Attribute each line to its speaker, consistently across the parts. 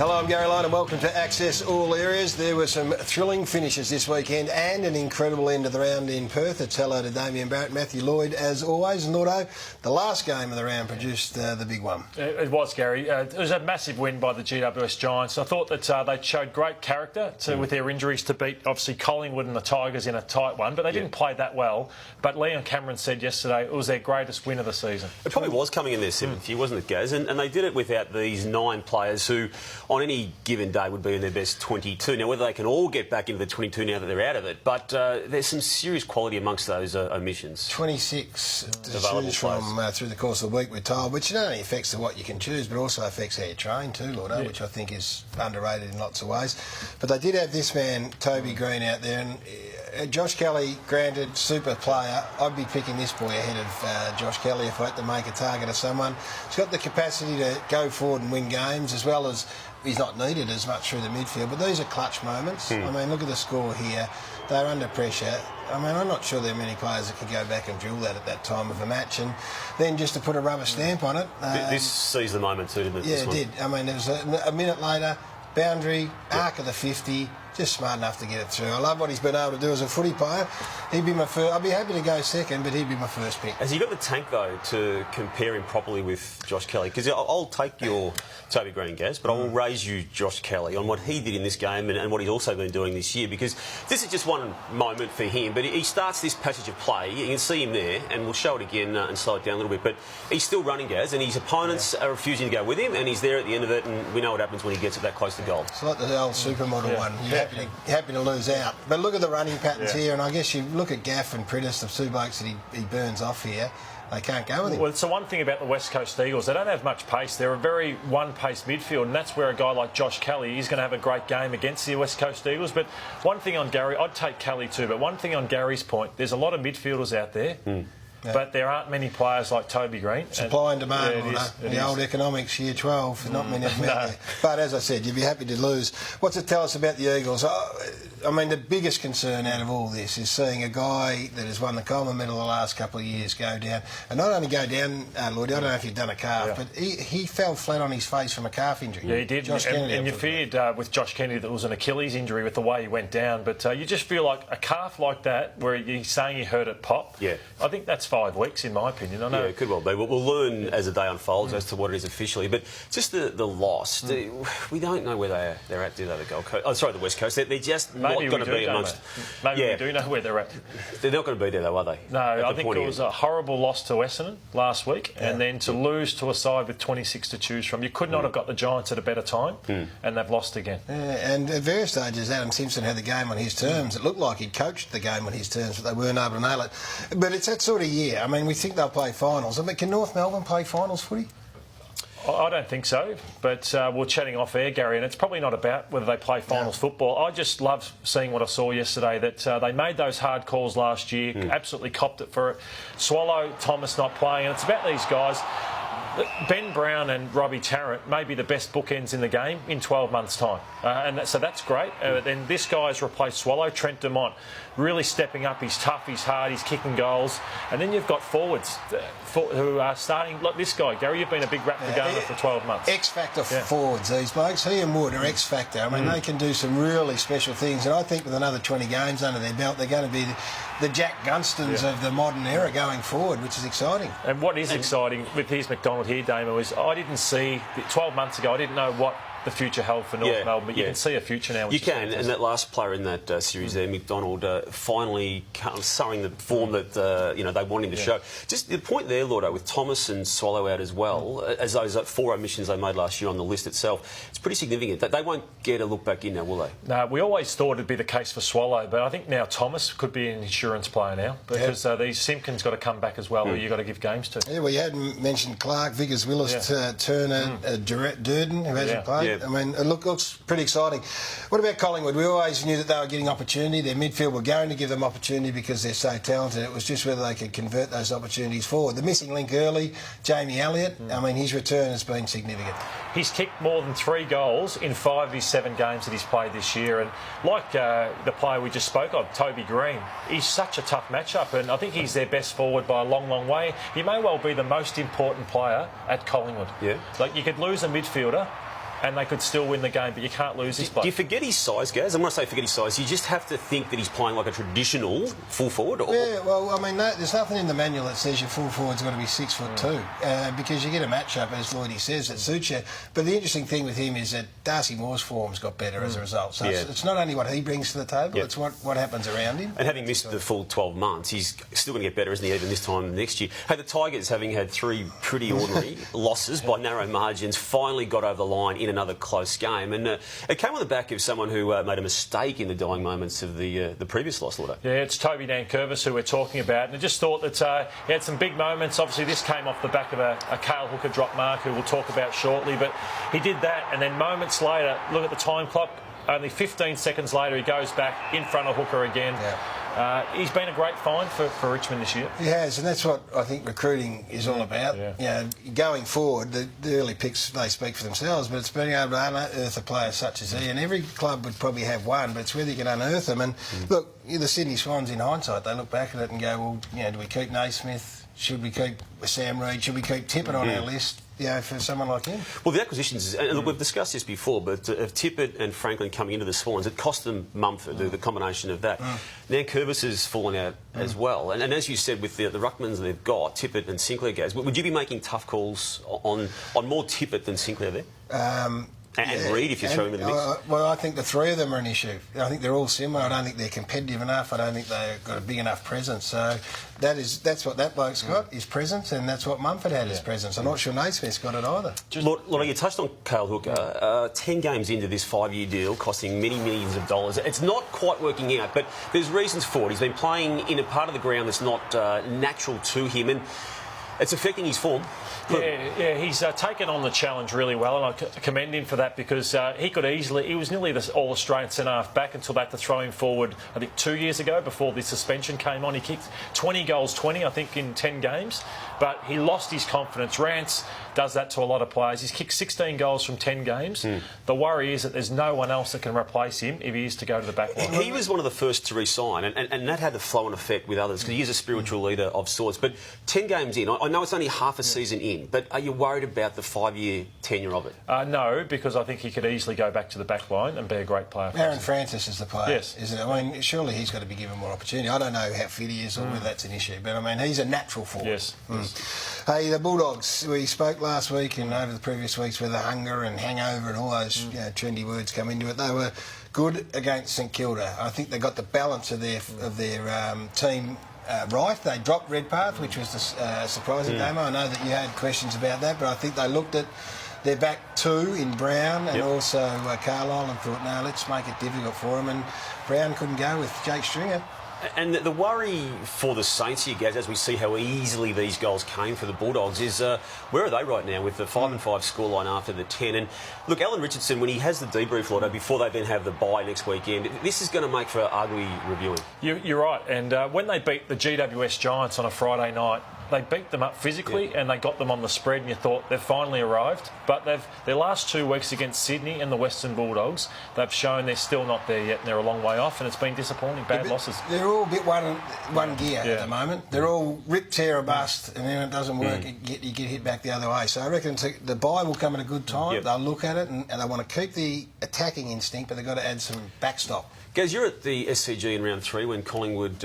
Speaker 1: Hello, I'm Gary Lyon and welcome to Access All Areas. There were some thrilling finishes this weekend and an incredible end of the round in Perth. It's hello to Damien Barrett, Matthew Lloyd as always. And Lordo, the last game of the round produced the big one.
Speaker 2: It was, Gary. It was a massive win by the GWS Giants. I thought that they showed great character with their injuries to beat, obviously, Collingwood and the Tigers in a tight one, but they didn't play that well. But Leon Cameron said yesterday it was their greatest win of the season.
Speaker 3: It probably was coming in their seventh year, wasn't it, Gaz? And they did it without these 9 players who, on any given day, would be in their best 22. Now, whether they can all get back into the 22 now that they're out of it, but there's some serious quality amongst those omissions.
Speaker 1: 26 to choose from through the course of the week, we're told, which not only affects what you can choose, but also affects how you train too, Lordo, which I think is underrated in lots of ways. But they did have this man, Toby Green, out there, and Josh Kelly, granted, super player. I'd be picking this boy ahead of Josh Kelly if I had to make a target of someone. He's got the capacity to go forward and win games, as well as he's not needed as much through the midfield. But these are clutch moments. I mean, look at the score here. They're under pressure. I mean, I'm not sure there are many players that can go back and drill that at that time of a match. And then just to put a rubber stamp on it.
Speaker 3: This sees the moment too, didn't it?
Speaker 1: Yeah, it did. I mean, there was a minute later, boundary, arc of the 50, just smart enough to get it through. I love what he's been able to do as a footy player. He'd be my first. I'd be happy to go second, but he'd be my first pick.
Speaker 3: Has he got the tank, though, to compare him properly with Josh Kelly? Because I'll take your Toby Green, Gaz, but I will raise you Josh Kelly on what he did in this game and what he's also been doing this year, because this is just one moment for him, but he starts this passage of play. You can see him there, and we'll show it again and slow it down a little bit, but he's still running, Gaz, and his opponents are refusing to go with him, and he's there at the end of it, and we know what happens when he gets it that close to goal.
Speaker 1: It's like the old supermodel one. You're happy to lose out. But look at the running patterns here, and I guess you look at Gaff and Priddis, the two blokes that he burns off here. They can't go with him.
Speaker 2: Well, it's the one thing about the West Coast Eagles. They don't have much pace. They're a very one-pace midfield, and that's where a guy like Josh Kelly is going to have a great game against the West Coast Eagles. But one thing on Gary, I'd take Kelly too, but one thing on Gary's point, there's a lot of midfielders out there. But there aren't many players like Toby Green.
Speaker 1: Supply and demand, the old economics, year 12, not many of them out there. But as I said, you'd be happy to lose. What's it tell us about the Eagles? I mean, the biggest concern out of all this is seeing a guy that has won the Coleman medal the last couple of years go down. And not only go down, Lloyd, I don't know if you've done a calf, but he fell flat on his face from a calf injury.
Speaker 2: Yeah, he did.
Speaker 1: Josh
Speaker 2: and you feared with Josh Kennedy that it was an Achilles injury with the way he went down. But you just feel like a calf like that, where he's saying he hurt it pop, I think that's 5 weeks, in my opinion. I know.
Speaker 3: Yeah, it could well be. We'll learn as the day unfolds as to what it is officially. But just the loss, we don't know where they're at, do they, the Gold Coast? Oh, sorry, the West Coast. They're just not going to be amongst...
Speaker 2: Maybe we do know where they're at.
Speaker 3: They're not going to be there, though, are they?
Speaker 2: No, I think it was a horrible loss to Essendon last week, and then to lose to a side with 26 to choose from. You could not have got the Giants at a better time, and they've lost again.
Speaker 1: And at various stages, Adam Simpson had the game on his terms. It looked like he coached the game on his terms, but they weren't able to nail it. But it's that sort of year. I mean, we think they'll play finals. I mean, can North Melbourne play finals footy?
Speaker 2: I don't think so, but we're chatting off air, Gary, and it's probably not about whether they play finals football. I just love seeing what I saw yesterday, that they made those hard calls last year, absolutely copped it for it. Swallow, Thomas not playing, and it's about these guys. Ben Brown and Robbie Tarrant may be the best bookends in the game in 12 months' time. So that's great. Then this guy's replaced Swallow, Trent Dumont, really stepping up. He's tough, he's hard, he's kicking goals. And then you've got forwards who are starting, like this guy. Gary, you've been a big Raptor Garner for 12 months.
Speaker 1: X-Factor forwards, these blokes. He and Wood are X-Factor. I mean, they can do some really special things. And I think with another 20 games under their belt, they're going to be the Jack Gunstons of the modern era going forward, which is exciting.
Speaker 2: And what is exciting with his McDonald here, Damo, is I didn't see, 12 months ago, I didn't know what the future held for North Melbourne, but you can see a future now.
Speaker 3: You can, and that last player in that series there, McDonald, finally showing the form that they want him to show. Just the point there, Lordo, with Thomas and Swallow out as well, as those 4 omissions they made last year on the list itself, it's pretty significant. They won't get a look back in now, will they?
Speaker 2: No, we always thought it'd be the case for Swallow, but I think now Thomas could be an insurance player now, because these Simpkins got to come back as well, who you've got to give games to.
Speaker 1: Yeah, well, you hadn't mentioned Clark, Vickers, Willis, Turner, Durden, who hasn't played. I mean, it looks pretty exciting. What about Collingwood? We always knew that they were getting opportunity. Their midfield were going to give them opportunity because they're so talented. It was just whether they could convert those opportunities forward. The missing link early, Jamie Elliott, I mean, his return has been significant.
Speaker 2: He's kicked more than 3 goals in 5 of his 7 games that he's played this year. And like the player we just spoke of, Toby Green, he's such a tough matchup, and I think he's their best forward by a long, long way. He may well be the most important player at Collingwood. Like, you could lose a midfielder and they could still win the game, but you can't lose this bloke.
Speaker 3: Do you forget his size, Gaz? And when I say forget his size, you just have to think that he's playing like a traditional full forward? Or...
Speaker 1: Yeah, well, I mean, there's nothing in the manual that says your full forward's got to be 6'2", because you get a matchup, as Lloydie says, that suits you. But the interesting thing with him is that Darcy Moore's form's got better as a result. So it's not only what he brings to the table, it's what happens around him.
Speaker 3: And having missed the full 12 months, he's still going to get better, isn't he, even this time next year? Hey, the Tigers, having had 3 pretty ordinary losses by narrow margins, finally got over the line in another close game. And it came on the back of someone who made a mistake in the dying moments of the previous loss, Lordo.
Speaker 2: Yeah, it's Toby Nankervis who we're talking about. And I just thought that he had some big moments. Obviously, this came off the back of a Cale Hooker drop mark, who we'll talk about shortly. But he did that, and then moments later, look at the time clock, only 15 seconds later, he goes back in front of Hooker again. He's been a great find for Richmond this year.
Speaker 1: He has, and that's what I think recruiting is all about.
Speaker 2: Yeah.
Speaker 1: You know, going forward, the early picks, they speak for themselves, but it's being able to unearth a player such as he, and every club would probably have one, but it's whether you can unearth them. And look, the Sydney Swans, in hindsight, they look back at it and go, well, you know, do we keep Naismith? Should we keep Sam Reid? Should we keep Tippett on our list? You know, for someone like him.
Speaker 3: Well, the acquisitions, and look, we've discussed this before, but of Tippett and Franklin coming into the Swans, it cost them Mumford, the combination of that. Nankervis has fallen out as well. And as you said, with the ruckmans they've got, Tippett and Sinclair, Gaz, would you be making tough calls on more Tippett than Sinclair there? And Reid, if you throw him in the mix?
Speaker 1: Well, I think the 3 of them are an issue. I think they're all similar. I don't think they're competitive enough. I don't think they've got a big enough presence. So that's what that bloke's got, his presence, and that's what Mumford had, his presence. I'm not sure Naismith's got it either.
Speaker 3: Lorna, you touched on Cale Hooker. 10 games into this 5-year deal, costing many millions of dollars. It's not quite working out, but there's reasons for it. He's been playing in a part of the ground that's not natural to him, and it's affecting his form.
Speaker 2: Yeah, he's taken on the challenge really well, and I commend him for that, because he was nearly the All-Australian centre-half back until they had to throw him forward, I think, 2 years ago before the suspension came on. He kicked 20 goals, 20, I think, in 10 games, but he lost his confidence. Rance does that to a lot of players. He's kicked 16 goals from 10 games. The worry is that there's no one else that can replace him if he is to go to the back line.
Speaker 3: He was one of the first to resign, and that had a flow-on effect with others, because he is a spiritual leader of sorts. But 10 games in, I know it's only half a season in, but are you worried about the 5-year tenure of it?
Speaker 2: No, because I think he could easily go back to the back line and be a great player.
Speaker 1: Aaron Francis is the player,
Speaker 2: yes,
Speaker 1: isn't it? I mean, surely he's got to be given more opportunity. I don't know how fit he is or whether that's an issue, but I mean, he's a natural forward.
Speaker 2: Yes.
Speaker 1: Hey, the Bulldogs, we spoke last week and over the previous weeks where the hunger and hangover and all those trendy words come into it. They were good against St Kilda. I think they got the balance of their team right. They dropped Redpath, which was the surprising game. I know that you had questions about that, but I think they looked at their back 2 in Brown and also Carlisle and thought, no, let's make it difficult for them. And Brown couldn't go with Jake Stringer.
Speaker 3: And the worry for the Saints here, Gaz, as we see how easily these goals came for the Bulldogs, is where are they right now with the 5-5 scoreline after the 10? And look, Alan Richardson, when he has the debrief, Lotto, before they then have the bye next weekend, this is going to make for ugly reviewing.
Speaker 2: You're right. And when they beat the GWS Giants on a Friday night, they beat them up physically and they got them on the spread, and you thought they've finally arrived. But their last 2 weeks against Sydney and the Western Bulldogs, they've shown they're still not there yet, and they're a long way off, and it's been disappointing. Bad losses.
Speaker 1: They're all a bit one gear at the moment. They're all rip, tear, or bust, and then it doesn't work. You get hit back the other way. So I reckon the bye will come at a good time. They'll look at it and they want to keep the attacking instinct, but they've got to add some backstop.
Speaker 3: Gaz, you're at the SCG in round 3 when Collingwood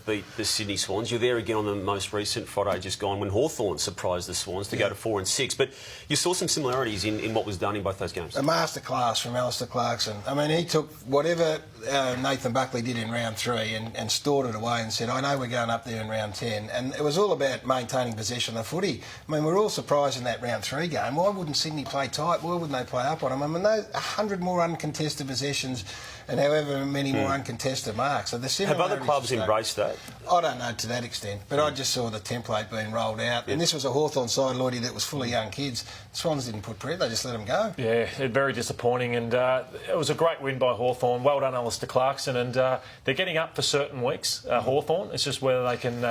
Speaker 3: beat the Sydney Swans. You're there again on the most recent Friday just gone when Hawthorn surprised the Swans to go to 4 and 6. But you saw some similarities in what was done in both those games.
Speaker 1: A masterclass from Alistair Clarkson. I mean, he took whatever Nathan Buckley did in round 3 and stored it away and said, I know we're going up there in round 10. And it was all about maintaining possession of the footy. I mean, we're all surprised in that round 3 game. Why wouldn't Sydney play tight? Why wouldn't they play up on them? I mean, 100 more uncontested possessions and however many more uncontested marks. So the
Speaker 3: have other clubs embraced that?
Speaker 1: I don't know to that extent, but I just saw the template being rolled out. And this was a Hawthorn side, Lloydie, that was full of young kids. The Swans didn't put pressure, they just let them go.
Speaker 2: Yeah, very disappointing, and it was a great win by Hawthorn. Well done, Alistair Clarkson, and they're getting up for certain weeks, Hawthorn. It's just whether they can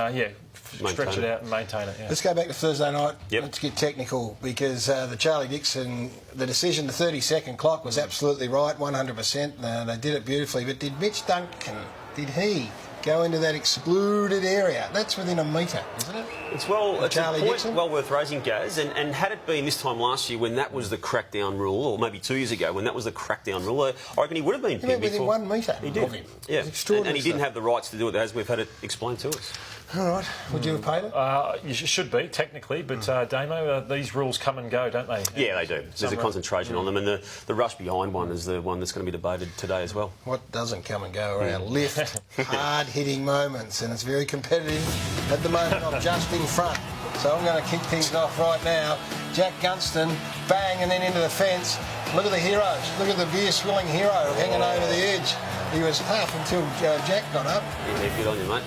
Speaker 2: stretch it out and maintain it. Yeah.
Speaker 1: Let's go back to Thursday night. Let's get technical, because the Charlie Dixon, the decision, the 30-second clock was absolutely right, 100%. They did it beautifully, but did Mitch Duncan, did he go into that excluded area. That's within a metre, isn't it?
Speaker 3: It's
Speaker 1: Charlie
Speaker 3: a point
Speaker 1: Dixon?
Speaker 3: well worth raising, Gaz. And had it been this time last year when that was the crackdown rule, or maybe 2 years ago when that was the crackdown rule, I reckon he would have been
Speaker 1: He went
Speaker 3: pinned
Speaker 1: within
Speaker 3: before.
Speaker 1: 1 metre.
Speaker 3: He did.
Speaker 1: Of him.
Speaker 3: Yeah,
Speaker 1: It's extraordinary
Speaker 3: and he didn't
Speaker 1: stuff.
Speaker 3: have the rights to do it, as we've had it explained to us.
Speaker 1: All right. Would you have paid it?
Speaker 2: You should be, technically, but Damo, these rules come and go, don't they?
Speaker 3: Yeah, they do. There's a concentration on them, and the rush behind one is the one that's going to be debated today as well.
Speaker 1: What doesn't come and go are our lift, hard-hitting moments, and it's very competitive. At the moment, I'm just in front, so I'm going to kick things off right now. Jack Gunston, bang, and then into the fence. Look at the heroes. Look at the beer-swilling hero hanging over the edge. He was tough until Jack got up.
Speaker 3: Yeah, good on you, mate.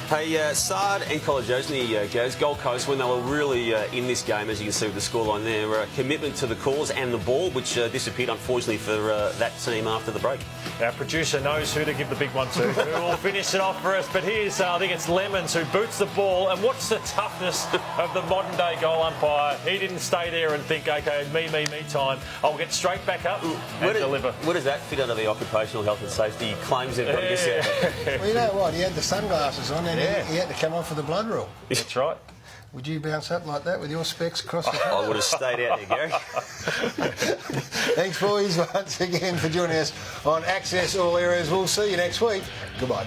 Speaker 3: Hey, Sard and Kolodjasny, Gaz, Gold Coast, when they were really in this game, as you can see with the scoreline there, commitment to the cause and the ball, which disappeared, unfortunately, for that team after the break.
Speaker 2: Our producer knows who to give the big one to. Who will finish it off for us? But here's, I think it's Lemons who boots the ball. And what's the toughness of the modern-day goal umpire? He didn't stay there and think, OK, me time. I'll get straight back up and deliver.
Speaker 3: Where does that fit under the occupational health and safety claims they've got to get out?
Speaker 1: Well, you know what? He had the sunglasses on and he had to come off for the blood rule.
Speaker 2: That's right.
Speaker 1: Would you bounce up like that with your specs across the front?
Speaker 3: I would have stayed out there, Gary.
Speaker 1: Thanks, boys, once again for joining us on Access All Areas. We'll see you next week. Goodbye.